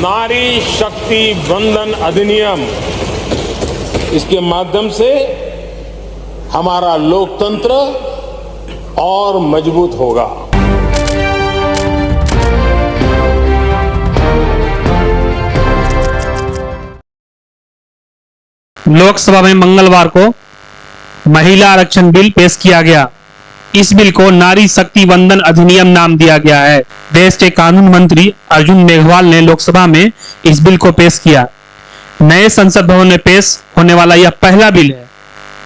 नारी शक्ति वंदन अधिनियम, इसके माध्यम से हमारा लोकतंत्र और मजबूत होगा। लोकसभा में मंगलवार को महिला आरक्षण बिल पेश किया गया। इस बिल को नारी शक्ति वंदन अधिनियम नाम दिया गया है। देश के कानून मंत्री अर्जुन मेघवाल ने लोकसभा में इस बिल को पेश किया। नए संसद भवन में पेश होने वाला यह पहला बिल है।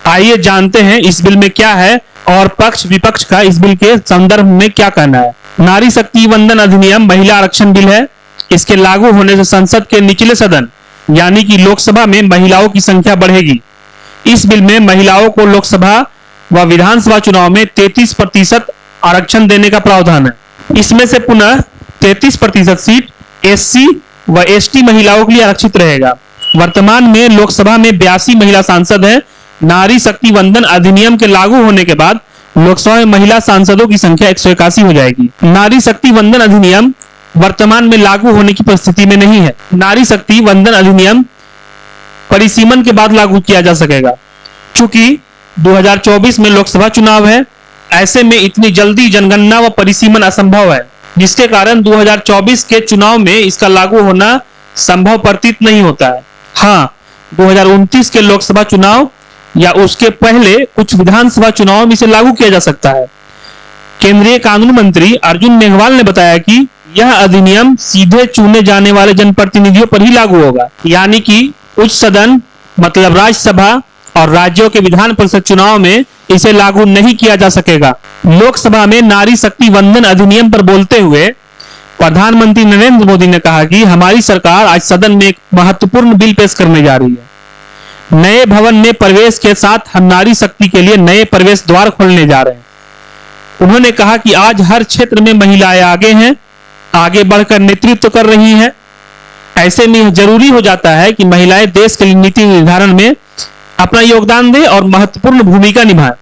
आइए जानते हैं इस बिल में क्या है और पक्ष विपक्ष का इस बिल के संदर्भ में क्या कहना है। नारी शक्ति वंदन अधिनियम महिला आरक्षण बिल है। इसके लागू होने से संसद के निचले सदन यानी कि लोकसभा में महिलाओं की संख्या बढ़ेगी। इस बिल में महिलाओं को लोकसभा व विधानसभा चुनाव में 33% आरक्षण देने का प्रावधान है। इसमें से पुनः 33% सीट एससी व एसटी महिलाओं के लिए आरक्षित रहेगा। वर्तमान में लोकसभा में 82 महिला सांसद हैं। नारी शक्ति वंदन अधिनियम के लागू होने के बाद लोकसभा में महिला सांसदों की संख्या 181 हो जाएगी। नारी शक्ति वंदन अधिनियम वर्तमान में लागू होने की परिस्थिति में नहीं है। नारी शक्ति वंदन अधिनियम परिसीमन के बाद लागू किया जा सकेगा। चूंकि 2024 में लोकसभा चुनाव है, ऐसे में इतनी जल्दी जनगणना व परिसीमन असंभव है, जिसके कारण 2024 के चुनाव में इसका लागू होना संभव प्रतीत नहीं होता है। हाँ, 2029 के लोकसभा चुनाव या उसके पहले कुछ विधानसभा चुनाव में इसे लागू किया जा सकता है। केंद्रीय कानून मंत्री अर्जुन मेघवाल ने बताया कि यह अधिनियम सीधे चुने जाने वाले जनप्रतिनिधियों पर ही लागू होगा, यानी कि उच्च सदन मतलब राज्यसभा और राज्यों के विधान परिषद चुनाव में इसे लागू नहीं किया जा सकेगा। लोकसभा में नारी शक्ति वंदन अधिनियम पर बोलते हुए प्रधानमंत्री नरेंद्र मोदी ने कहा कि हमारी सरकार आज सदन में एक महत्वपूर्ण बिल पेश करने जा रही है। नए भवन में प्रवेश के साथ हम नारी शक्ति के लिए नए प्रवेश द्वार खोलने जा रहे हैं। उन्होंने कहा कि आज हर क्षेत्र में महिलाएं आगे हैं, आगे बढ़कर नेतृत्व कर रही हैं। ऐसे में यह जरूरी हो जाता है कि महिलाएं देश के नीति निर्धारण में अपना योगदान दें और महत्वपूर्ण भूमिका निभाएं।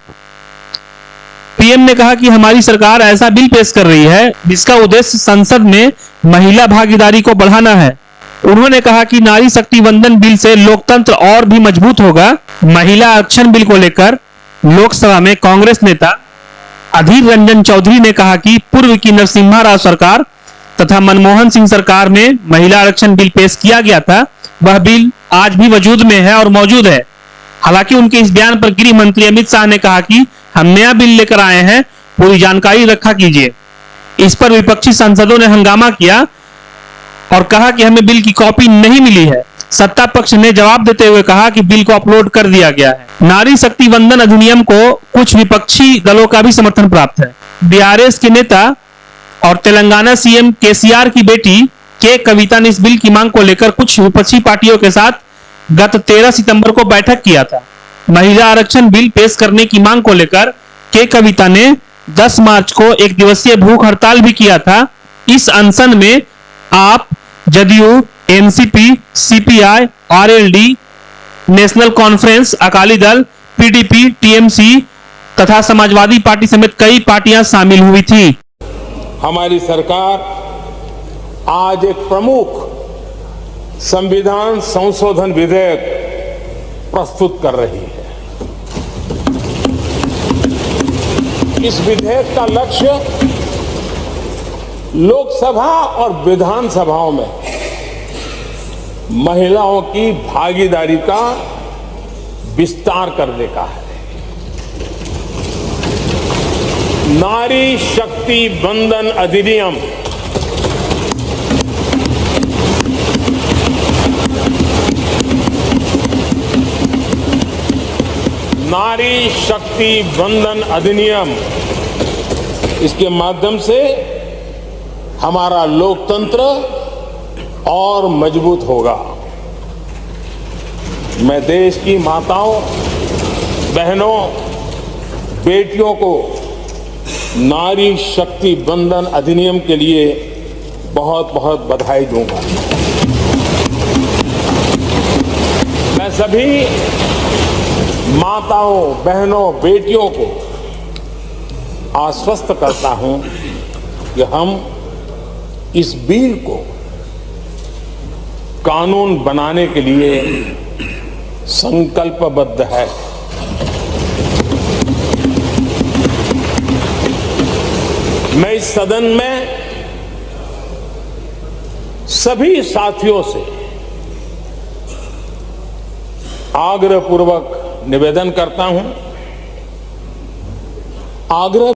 पीएम ने कहा कि हमारी सरकार ऐसा बिल पेश कर रही है जिसका उद्देश्य संसद में महिला भागीदारी को बढ़ाना है। उन्होंने कहा कि नारी शक्ति वंदन बिल से लोकतंत्र और भी मजबूत होगा। महिला आरक्षण बिल को लेकर लोकसभा में कांग्रेस नेता अधीर रंजन चौधरी ने कहा कि पूर्व की नरसिम्हा राव सरकार तथा मनमोहन सिंह सरकार में महिला आरक्षण बिल पेश किया गया था। वह बिल आज भी वजूद में है और मौजूद है। हालांकि उनके इस बयान पर गृह मंत्री अमित शाह ने कहा कि हम नया बिल लेकर आए हैं, पूरी जानकारी रखा कीजिए। इस पर विपक्षी सांसदों ने हंगामा किया और कहा कि हमें बिल की कॉपी नहीं मिली है। सत्ता पक्ष ने जवाब देते हुए कहा कि बिल को अपलोड कर दिया गया है। नारी शक्ति वंदन अधिनियम को कुछ विपक्षी दलों का भी समर्थन प्राप्त है। बीआरएस के नेता और तेलंगाना सीएम केसीआर की बेटी के कविता ने इस बिल की मांग को लेकर कुछ विपक्षी पार्टियों के साथ गत 13 सितंबर को बैठक किया था। महिला आरक्षण बिल पेश करने की मांग को लेकर के कविता ने 10 मार्च को एक दिवसीय भूख हड़ताल भी किया था। इस अनशन में आप, JDU, NCP, CPI, RLD, national conference, Akali Dal, PDP, TMC तथा समाजवादी पार्टी समेत कई पार्टियां शामिल हुई थी। हमारी सरकार आज एक प्रमुख संविधान संशोधन विधेयक प्रस्तुत कर रही है। इस विधेयक का लक्ष्य लोकसभा और विधानसभाओं में महिलाओं की भागीदारी का विस्तार करने का है। नारी शक्ति वंदन अधिनियम नारी शक्ति वंदन अधिनियम, इसके माध्यम से हमारा लोकतंत्र और मजबूत होगा। मैं देश की माताओं, बहनों, बेटियों को नारी शक्ति वंदन अधिनियम के लिए बहुत बहुत बधाई दूंगा। मैं सभी माताओं, बहनों, बेटियों को आश्वस्त करता हूं कि हम इस बिल को कानून बनाने के लिए संकल्पबद्ध है। मैं इस सदन में सभी साथियों से आग्रहपूर्वक निवेदन करता हूं, आग्रह